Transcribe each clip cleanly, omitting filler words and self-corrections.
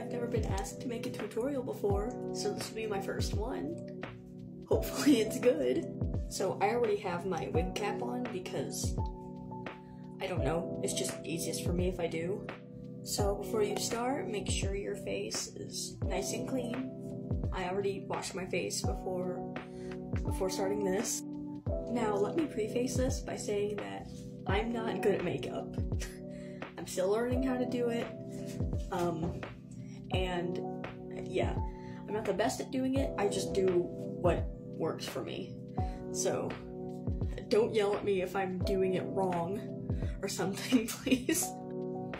I've never been asked to make a tutorial before, so this will be my first one. Hopefully it's good. So I already have my wig cap on because, I don't know, it's just easiest for me if I do. So before you start, make sure your face is nice and clean. I already washed my face before starting this. Now let me preface this by saying that I'm not good at makeup. I'm still learning how to do it. And yeah, I'm not the best at doing it. I just do what works for me. So don't yell at me if I'm doing it wrong or something, please.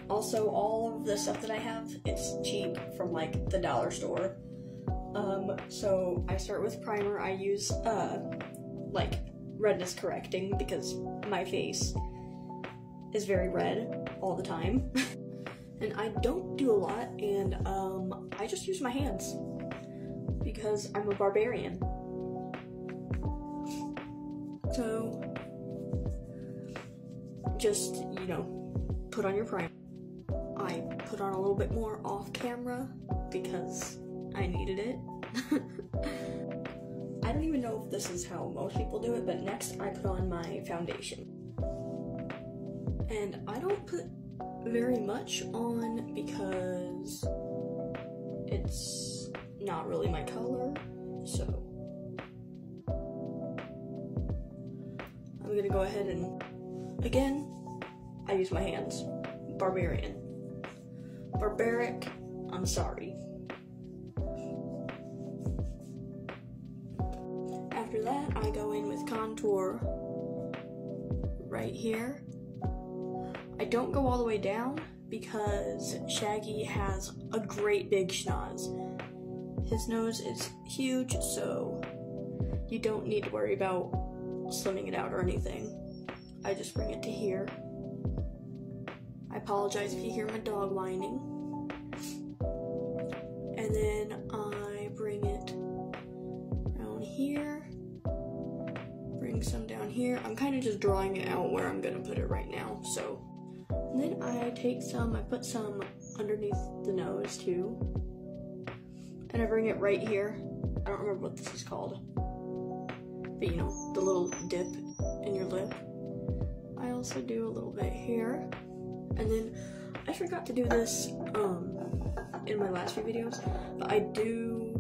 Also, all of the stuff that I have, it's cheap from like the dollar store. So I start with primer. I use like redness correcting because my face is very red all the time. And I don't do a lot, and I just use my hands because I'm a barbarian. So just, you know, put on your primer. I put on a little bit more off camera because I needed it. I don't even know if this is how most people do it, but next I put on my foundation. And I don't put very much on because it's not really my color, so I'm gonna go ahead and, again, I use my hands. Barbarian. Barbaric, I'm sorry. After that, I go in with contour right here. I don't go all the way down because Shaggy has a great big schnoz. His nose is huge, so you don't need to worry about slimming it out or anything. I just bring it to here. I apologize if you hear my dog whining. And then I bring it down here. Bring some down here. I'm kind of just drawing it out where I'm gonna put it right now, so. And then I take some, I put some underneath the nose too. And I bring it right here. I don't remember what this is called. But you know, the little dip in your lip. I also do a little bit here. And then, I forgot to do this in my last few videos, but I do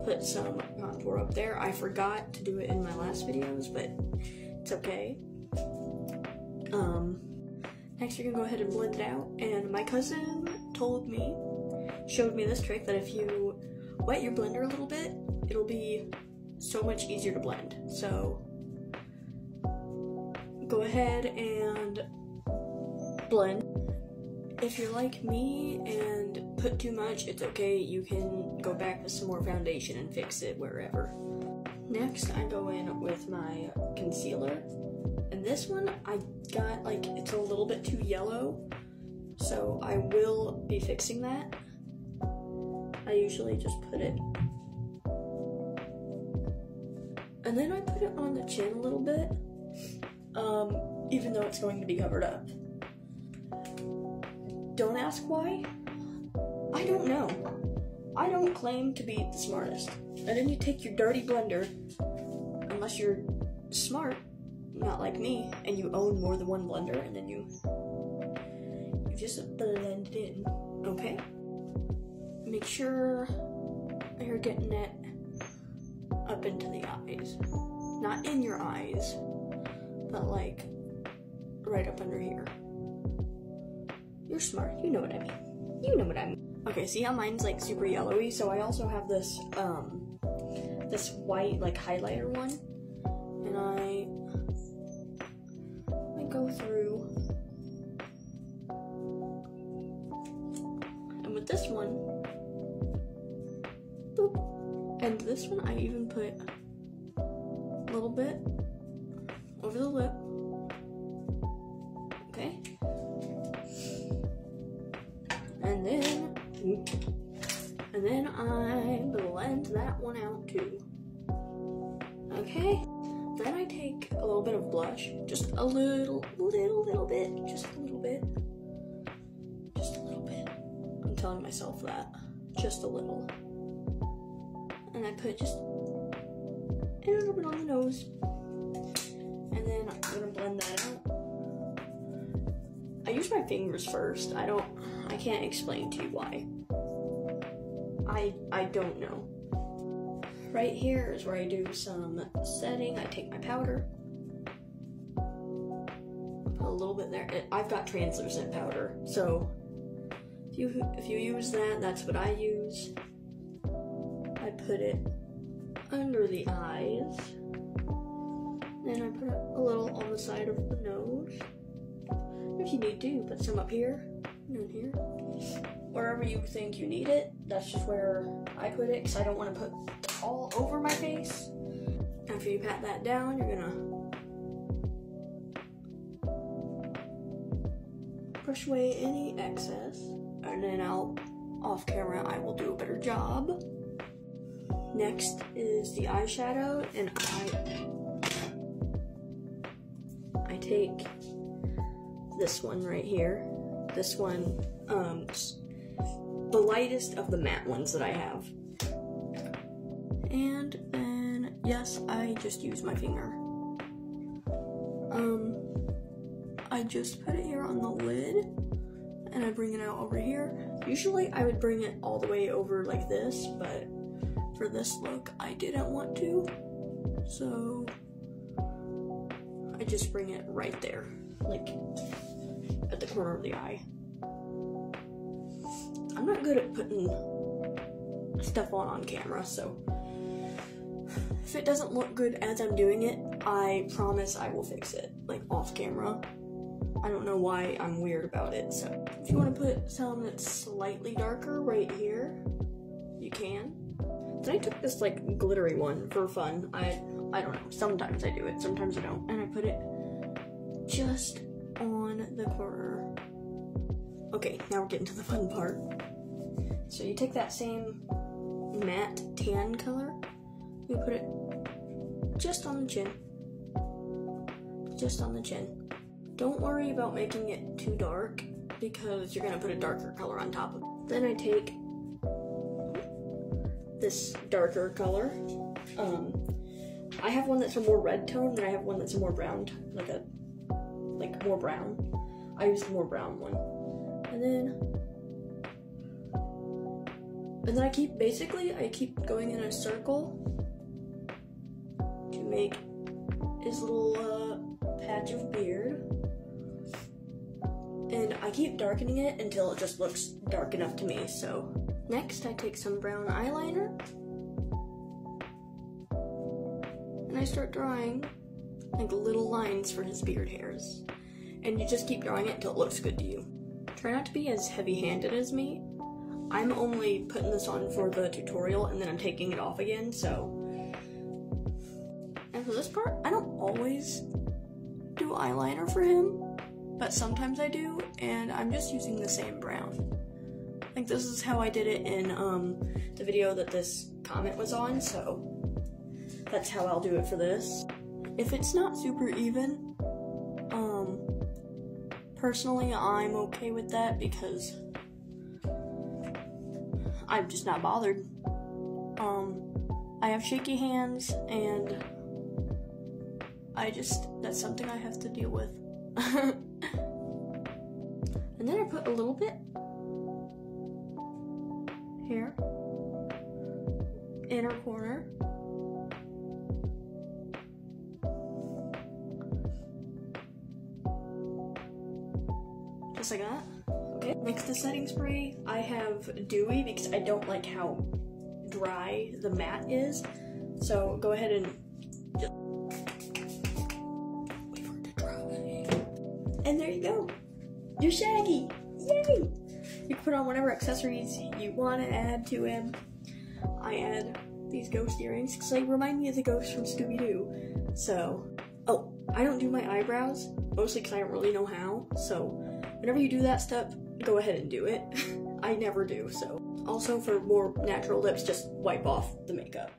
put some contour up there. I forgot to do it in my last videos, but it's okay. Next you're gonna go ahead and blend it out, and my cousin showed me this trick that if you wet your blender a little bit, it'll be so much easier to blend. So, go ahead and blend. If you're like me and put too much, it's okay. You can go back with some more foundation and fix it wherever. Next, I go in with my concealer. And this one, I got, like, it's a little bit too yellow. So I will be fixing that. I usually just put it. And then I put it on the chin a little bit. Even though it's going to be covered up. Don't ask why. I don't know. I don't claim to be the smartest. And then you take your dirty blender, unless you're smart, not like me, and you own more than one blender, and then you just blend it in, okay? Make sure you're getting it up into the eyes. Not in your eyes, but like right up under here. You're smart, you know what I mean. You know what I mean. Okay, see how mine's like super yellowy? So I also have this, this white like highlighter one. And I go through. And with this one, boop. And this one I even put a little bit over the lip. Okay. And then I blend that one out too. Okay. Then I take a little bit of blush, just a little bit, just a little bit, just a little bit, telling myself that. Just a little. And I put just a little bit on the nose. And then I'm gonna blend that out. I use my fingers first. I can't explain to you why. I don't know. Right here is where I do some setting. I take my powder. Put a little bit there. I've got translucent powder, so if you use that, that's what I use. I put it under the eyes. Then I put a little on the side of the nose. If you need to, put some up here and here. Wherever you think you need it, that's just where I put it, because I don't want to put it all over my face. After you pat that down, you're gonna brush away any excess, and then off camera, I will do a better job. Next is the eyeshadow, and I take this one right here. This one, the lightest of the matte ones that I have. And then, yes, I just use my finger. I just put it here on the lid, and I bring it out over here. Usually I would bring it all the way over like this, but for this look, I didn't want to. So I just bring it right there, like at the corner of the eye. I'm not good at putting stuff on camera, so if it doesn't look good as I'm doing it, I promise I will fix it, like off camera. I don't know why I'm weird about it, so if you want to put some that's slightly darker right here, you can. Then I took this like glittery one for fun. I don't know, sometimes I do it, sometimes I don't, and I put it just on the corner. Okay, now we're getting to the fun part. So you take that same matte tan color, you put it just on the chin. Just on the chin. Don't worry about making it too dark, because you're gonna put a darker color on top of it. Then I take this darker color. I have one that's a more red tone, and I have one that's a more brown, like more brown. I use the more brown one. And then I keep going in a circle to make his little patch of beard. And I keep darkening it until it just looks dark enough to me, so. Next, I take some brown eyeliner, and I start drawing like little lines for his beard hairs. And you just keep drawing it until it looks good to you. Try not to be as heavy-handed as me. I'm only putting this on for the tutorial, and then I'm taking it off again, so. And for this part, I don't always do eyeliner for him, but sometimes I do, and I'm just using the same brown. Like, this is how I did it in the video that this comment was on, so that's how I'll do it for this. If it's not super even, personally, I'm okay with that, because I'm just not bothered. I have shaky hands, and that's something I have to deal with. And then I put a little bit here, inner corner. Just like that. Okay. Next to setting spray, I have Dewy, because I don't like how dry the matte is. So go ahead and just wait for it to dry. And there you go. You're Shaggy! Yay! You can put on whatever accessories you want to add to him. I add these ghost earrings because they remind me of the ghost from Scooby-Doo. So, oh, I don't do my eyebrows, mostly because I don't really know how. So, whenever you do that step, go ahead and do it. I never do, so. Also, for more natural lips, just wipe off the makeup.